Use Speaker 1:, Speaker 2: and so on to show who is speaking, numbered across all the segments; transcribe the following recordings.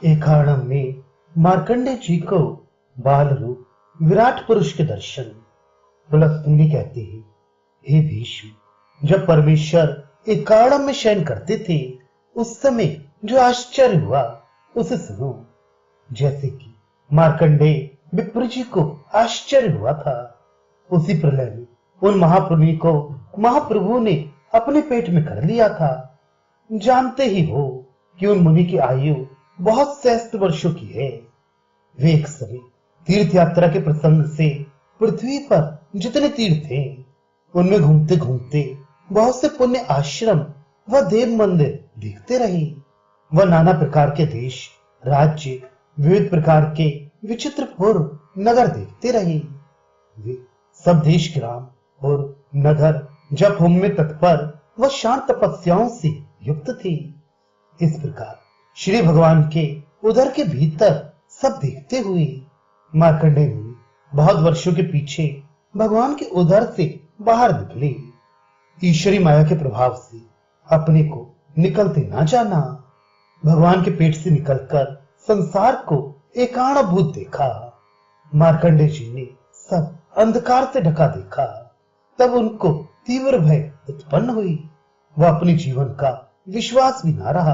Speaker 1: एकाड़म में मार्कंडे जी को बाल रूप विराट पुरुष के दर्शन। पुलस्त्य कहते हैं, हे भीष्म, जब परमेश्वर एकाड़म में शयन करते थे उस समय जो आश्चर्य हुआ उसे सुनो। जैसे कि मार्कंडे विप्र जी को आश्चर्य हुआ था, उसी प्रलय में उन महापुरुष को महाप्रभु ने अपने पेट में कर लिया था। जानते ही हो कि उन मुनि की आयु बहुत सहस्त्र वर्षों की है। वे एक समय तीर्थ यात्रा के प्रसंग से पृथ्वी पर जितने तीर्थ थे उनमें घूमते घूमते बहुत से पुण्य आश्रम व देव मंदिर देखते रहे। वह नाना प्रकार के देश, राज्य, विविध प्रकार के विचित्र पूर्व नगर देखते रहे। वे सब देश ग्राम और नगर जप होम में तत्पर व शांत तपस्याओं से युक्त थे। इस प्रकार श्री भगवान के उदर के भीतर सब देखते हुए मार्कंडेय मुनि बहुत वर्षों के पीछे भगवान के उदर से बाहर निकले। ईश्वरी माया के प्रभाव से अपने को निकलते ना जाना, भगवान के पेट से निकलकर संसार को एकाणभूत देखा। मार्कंडेय जी ने सब अंधकार से ढका देखा। तब उनको तीव्र भय उत्पन्न हुई। वह अपने जीवन का विश्वास भी ना रहा,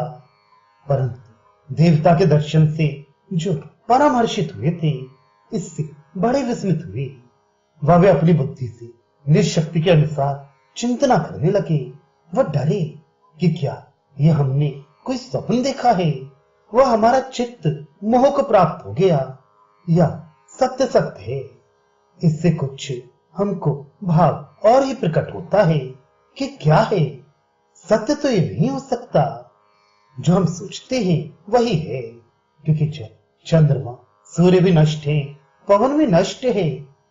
Speaker 1: परंतु देवता के दर्शन से जो परम हर्षित हुए थे इससे बड़े विस्मित हुए। वह वे अपनी बुद्धि से निशक्ति के अनुसार चिंतना करने लगे। वह डरे कि क्या यह हमने कोई स्वप्न देखा है, वह हमारा चित्त मोह को प्राप्त हो गया, या सत्य सत्य है। इससे कुछ हमको भाव और ही प्रकट होता है कि क्या है, सत्य तो ये नहीं हो सकता। जो हम सोचते हैं वही है, क्योंकि जब चंद्रमा सूर्य भी नष्ट है, पवन भी नष्ट है,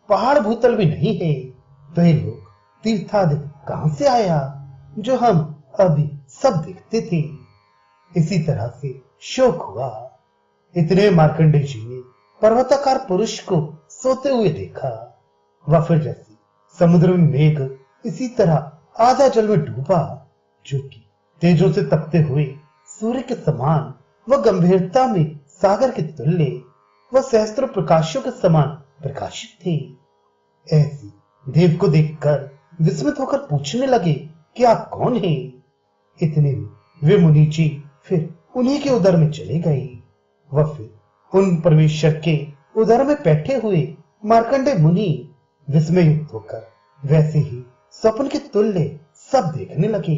Speaker 1: पहाड़ भूतल भी नहीं है, तो ये लोग तीर्थादि कहां से आया जो हम अभी सब देखते थे। इसी तरह से शोक हुआ। इतने मार्कंडेय जी ने पर्वताकार पुरुष को सोते हुए देखा। वह फिर जैसे समुद्र में मेघ इसी तरह आधा जल में डूबा, जो कि तेजों से तपते हुए सूर्य के समान व गंभीरता में सागर के तुल्य व सहस्त्रों प्रकाशों के समान प्रकाशित थे। ऐसी देव को देखकर विस्मित होकर पूछने लगे कि आप कौन हैं। इतने में वे मुनि जी फिर उन्हीं के उदर में चले गए। वह फिर उन परमेश्वर के उदर में बैठे हुए मार्कंडेय मुनि विस्मय युक्त होकर वैसे ही स्वप्न के तुल्य सब देखने लगे।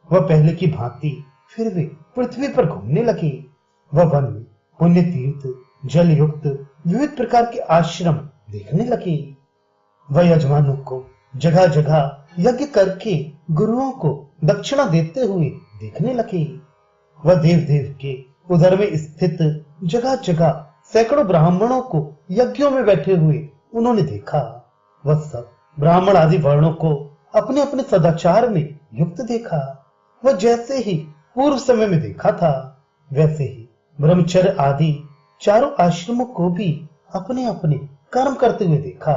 Speaker 1: वह पहले की भांति फिर वे पृथ्वी पर घूमने लगे। वह वन में पुण्य तीर्थ, जल युक्त विविध प्रकार के आश्रम देखने लगे। वह यजमानों को जगह जगह यज्ञ करके गुरुओं को दक्षिणा देते हुए देखने लगे। वह देव देव के उदर में स्थित जगह जगह सैकड़ों ब्राह्मणों को यज्ञों में बैठे हुए उन्होंने देखा। वह सब ब्राह्मण आदि वर्णों को अपने अपने सदाचार में युक्त देखा। वह जैसे ही पूर्व समय में देखा था वैसे ही ब्रह्मचर्य आदि चारों आश्रमों को भी अपने अपने कर्म करते हुए देखा।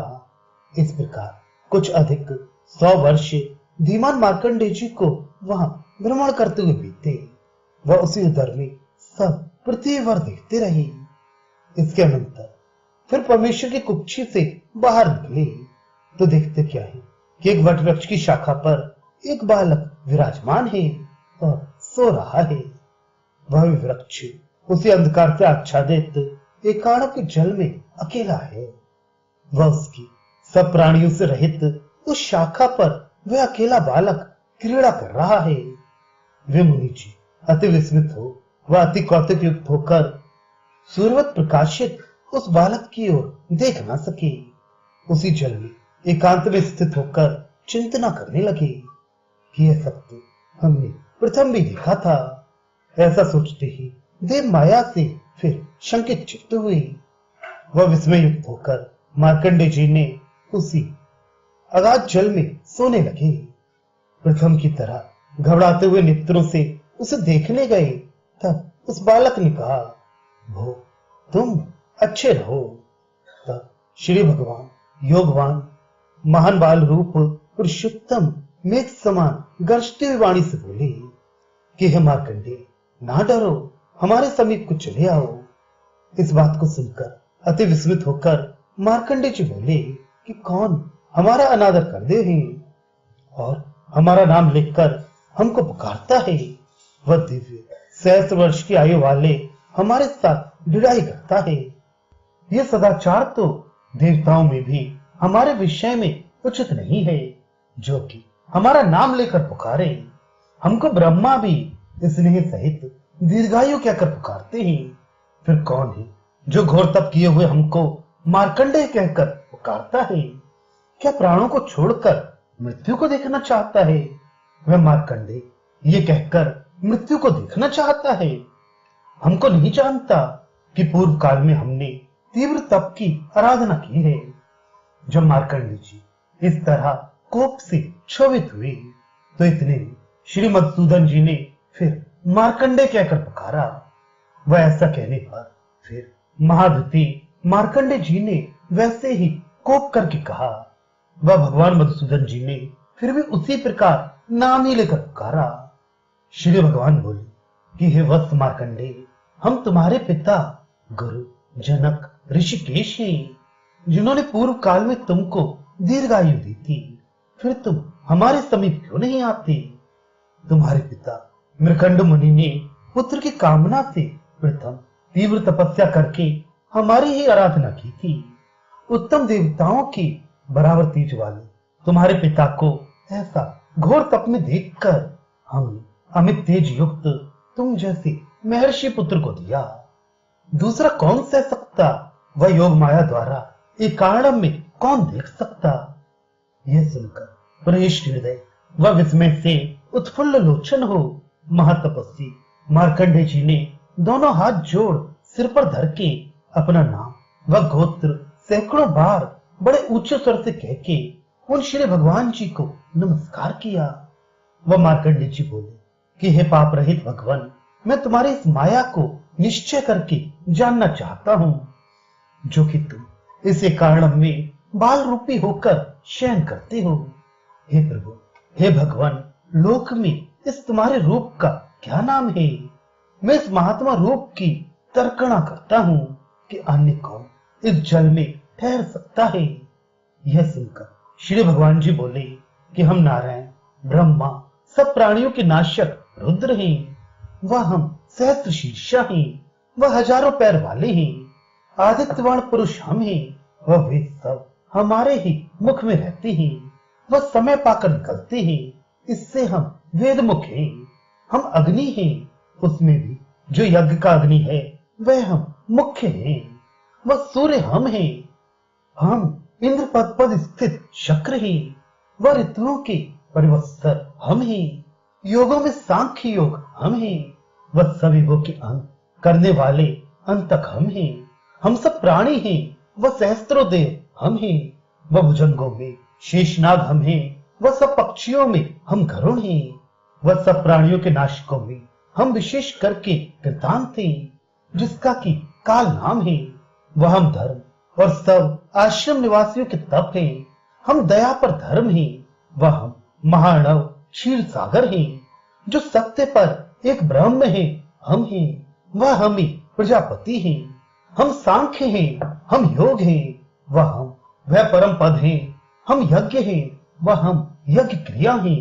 Speaker 1: इस प्रकार कुछ अधिक 100 वर्ष धीमान मार्कंडेय जी को वहां भ्रमण करते हुए बीते। वह उसी उदर में सब पृथ्वी भर देखते रहे। इसके अनंतर फिर परमेश्वर की कुक्षी से बाहर निकले तो देखते क्या है कि एक वट वृक्ष की शाखा पर एक बालक विराजमान है और सो रहा है। वह वृक्ष उसी अंधकार से आच्छादित एकाड़ों के जल में अकेला है। वह उसकी सब प्राणियों से रहित उस शाखा पर वह अकेला बालक क्रीड़ा कर रहा है। वे मुनि जी अति विस्मित हो वह अति कौतुक युक्त होकर सूर्यवत प्रकाशित उस बालक की ओर देख न सके। उसी जल में एकांत में स्थित होकर चिंतना करने लगे कि यह सत्य हमने प्रथम भी देखा था। ऐसा सोचते ही देव माया से फिर शंकित चित्त हुए। वह विस्मय युक्त होकर मार्कंडेय जी ने उसी अगाध जल में सोने लगे। प्रथम की तरह घबराते हुए नेत्रों से उसे देखने गए। तब उस बालक ने कहा, भो तुम अच्छे रहो। तब श्री भगवान योगवान महान बाल रूप पुरुषोत्तम मेघ समान गरजती हुई वाणी से बोले कि हे मार्कंडेय, ना डरो, हमारे समीप को चले आओ। इस बात को सुनकर अति विस्मित होकर मार्कंडे जी बोले कि कौन हमारा अनादर कर दे है और हमारा नाम लिखकर हमको पुकारता है। वह दिव्य सहस्त्र वर्ष की आयु वाले हमारे साथ भिड़ाई करता है। यह सदाचार तो देवताओं में भी हमारे विषय में उचित नहीं है, जो कि हमारा नाम लेकर पुकारे। हमको ब्रह्मा भी स्नेह सहित दीर्घायु कहकर पुकारते हैं। फिर कौन है जो घोर तप किए हुए हमको मार्कंडेय कहकर पुकारता है? क्या प्राणों को छोड़कर मृत्यु को देखना चाहता है? वह मार्कंडेय ये कहकर मृत्यु को देखना चाहता है। हमको नहीं जानता कि पूर्व काल में हमने तीव्र तप की आराधना की है। जब मार्कंडेय जी इस तरह कोप से क्षोभित हुए तो इतने श्री मधुसूदन जी ने फिर मार्कंडेय कहकर पुकारा। वह ऐसा कहने पर फिर महाद्युति मार्कंडेय जी ने वैसे ही कोप करके कहा। वह भगवान मधुसूदन जी ने फिर भी उसी प्रकार नाम ही लेकर पुकारा। श्री भगवान बोले कि हे वत्स मार्कंडेय, हम तुम्हारे पिता गुरु जनक ऋषिकेश हैं, जिन्होंने पूर्व काल में तुमको दीर्घायु दी थी। फिर तुम हमारे समीप क्यों नहीं आते? तुम्हारे पिता मृकंड मुनि ने पुत्र की कामना से प्रथम तीव्र तपस्या करके हमारी ही आराधना की थी। उत्तम देवताओं की बराबर तेज वाले तुम्हारे पिता को ऐसा घोर तप में देखकर हमने अमित तेज युक्त तुम जैसे महर्षि पुत्र को दिया। दूसरा कौन सह सकता? वह योग माया द्वारा एक कारण में कौन देख सकता? यह सुनकर प्रेष्ठ हृदय वह विस्मय से उत्फुल्ल लोचन हो महातपस्वी मार्कंडेय जी ने दोनों हाथ जोड़ सिर पर धर के अपना नाम व गोत्र सैकड़ों बार बड़े ऊंचे स्वर से कह के उन श्री भगवान जी को नमस्कार किया। वह मार्कंडेय जी बोले कि हे पाप रहित भगवान, मैं तुम्हारी इस माया को निश्चय करके जानना चाहता हूं, जो कि तुम इसे कारण में बाल रूपी होकर शयन करते हो। हे प्रभु, हे भगवान, लोक में इस तुम्हारे रूप का क्या नाम है? मैं इस महात्मा रूप की तर्कणा करता हूं कि अन्य कौन इस जल में ठहर सकता है। यह सुनकर श्री भगवान जी बोले कि हम नारायण ब्रह्मा सब प्राणियों के नाशक रुद्र हैं। वह हम सहस्त्र शीर्षा हैं, वह हजारों पैर वाले हैं। आदित्यवान पुरुष हम हैं, वह वे सब हमारे ही मुख में रहते हैं। वह समय पाकर निकलते हैं, इससे हम वेद मुख हैं। हम अग्नि हैं, उसमें भी जो यज्ञ का अग्नि है वह हम मुख्य हैं। वह सूर्य हम हैं, हम इंद्र पद पद स्थित शक्र हैं। वह ऋतुओं के परिवत्सर हम हैं, योगों में सांख्य योग हम हैं। वह सभी युगों के अंत करने वाले अंतक हम हैं। हम सब प्राणी हैं, वह सहस्त्रों देव हम हैं। वह भुजंगों में शेषनाग हम हैं, वह सब पक्षियों में हम गरुण हैं। वह सब प्राणियों के नाशकों में हम विशेष करके कृतांत हैं, जिसका कि काल नाम है। वह हम धर्म और सब आश्रम निवासियों के तप हैं। हम दया पर धर्म हैं। वह हम महानव क्षीर सागर हैं, जो सत्य पर एक ब्रह्म है हम हैं। वह हम ही प्रजापति हैं। हम सांख्य हैं, हम योग हैं। वह परम पद हैं। हम यज्ञ हैं, वह हम यज्ञ क्रिया हैं।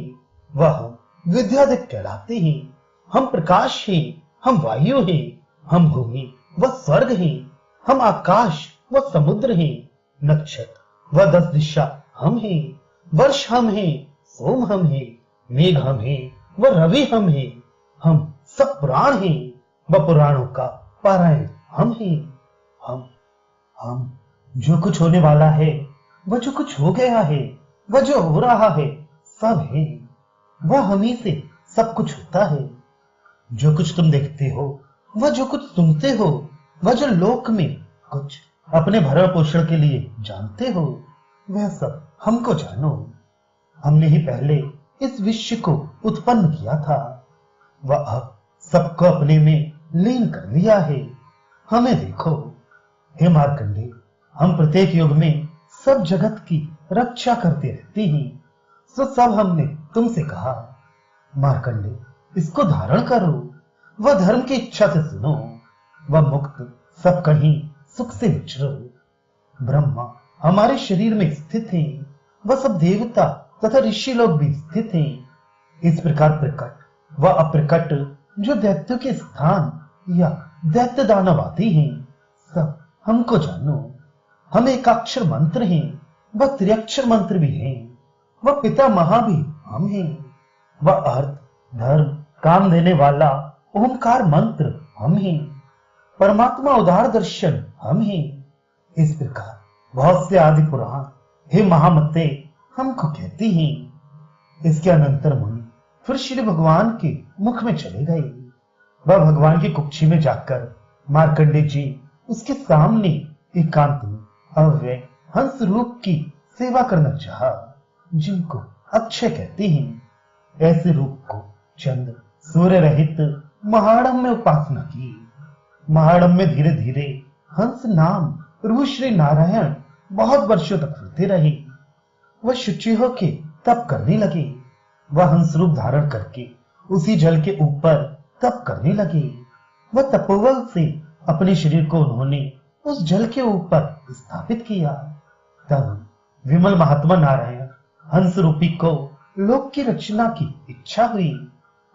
Speaker 1: वह हम विद्यादिक कहलाते हैं। हम प्रकाश हैं, हम वायु हैं। हम भूमि व स्वर्ग हैं। हम आकाश व समुद्र हैं। नक्षत्र व 10 दिशा हम हैं। वर्ष हम हैं, सोम हम हैं, मेघ हम हैं व रवि हम हैं। हम सब पुराण हैं, व पुराणों का पारायण हम हैं। हम जो कुछ होने वाला है, वह जो कुछ हो गया है, वह जो हो रहा है, सब है। वह हम ही से सब कुछ होता है। जो कुछ तुम देखते हो, वह जो कुछ सुनते हो, वह जो लोक में कुछ अपने भरण पोषण के लिए जानते हो, वह सब हमको जानो। हमने ही पहले इस विश्व को उत्पन्न किया था, वह अब सबको अपने में लीन कर लिया है। हमें देखो हे मार्कंडेय, हम प्रत्येक युग में सब जगत की रक्षा करते रहते हैं। सो सब हमने तुमसे कहा, मार्कंडेय इसको धारण करो। वह धर्म की इच्छा से सुनो, वह मुक्त सब कहीं सुख से विचरो। ब्रह्मा हमारे शरीर में स्थित हैं, वह सब देवता तथा ऋषि लोग भी स्थित हैं। इस प्रकार प्रकट व अप्रकट जो दैत्यों के स्थान या दैत्य दानव आते हैं, सब हमको जानो। हम एकाक्षर मंत्र हैं, वह त्रिअक्षर मंत्र भी हैं, वह पिता महा भी हम हैं, वह अर्थ धर्म काम देने वाला ओमकार मंत्र हम हैं, परमात्मा उदार दर्शन हम हैं। इस प्रकार बहुत से आदि पुराण हे महामते हमको कहती हैं। इसके अनंतर मुनि फिर श्री भगवान के मुख में चले गए। वह भगवान की कुक्षी में जाकर मार्कंडे जी उसके सामने एकांत में अव्यय हंस रूप की सेवा करना चाहा, जिनको अक्षय कहते हैं। ऐसे रूप को चंद्र सूर्य रहित महाड़म में उपासना की। महाड़म में धीरे धीरे हंस नाम प्रभु श्री नारायण बहुत वर्षों तक फिरते रहे। वह शुचि होके तप करने लगे। वह हंस रूप धारण करके उसी जल के ऊपर तप करने लगे। वह तपोबल से अपने शरीर को उन्होंने उस जल के ऊपर स्थापित किया। तब विमल महात्मा नारायण हंस रूपी को लोक की रचना की इच्छा हुई।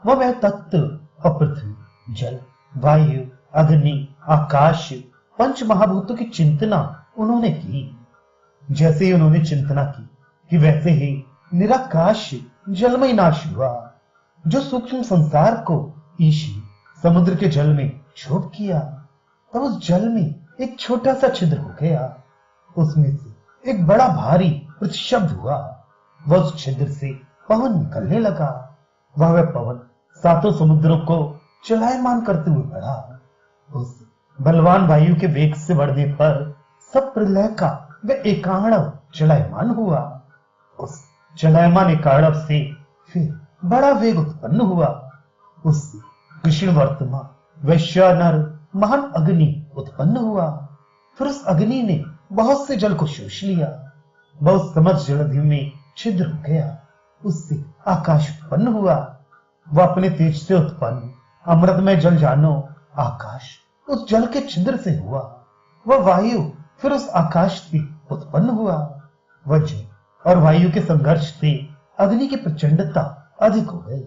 Speaker 1: वह तत्व और पृथ्वी जल वायु अग्नि आकाश पंच महाभूतों की चिंतना उन्होंने की। जैसे ही उन्होंने चिंतना की कि वैसे ही निराकाश जलमय नाश हुआ, जो सूक्ष्म संसार को ईशी समुद्र के जल में छोड़ किया। तब उस जल में एक छोटा सा छिद्र हो गया, उसमें से एक बड़ा भारी प्रतिशब्द हुआ। वह उस छिद्र से पवन निकलने लगा। वह पवन सातों समुद्रों को चलायमान करते हुए बढ़ा। उस बलवान वायु के वेग से बढ़ने पर सब प्रलय का वह एकाणव चलायमान हुआ। उस चलायमान एकाणव से फिर बड़ा वेग उत्पन्न हुआ। उससे कृष्ण वर्तमान वैश्य नर महान अग्नि उत्पन्न हुआ। फिर उस अग्नि ने बहुत से जल को शोष लिया। बहुत समझ जलधि में छिद्र हो गया। उससे आकाश उत्पन्न हुआ। वह अपने तेज से उत्पन्न अमृतमय जल जानो आकाश उस जल के छिद्र से हुआ। वह वायु फिर उस आकाश से उत्पन्न हुआ। वह जल और वायु के संघर्ष से अग्नि की प्रचंडता अधिक हो गई।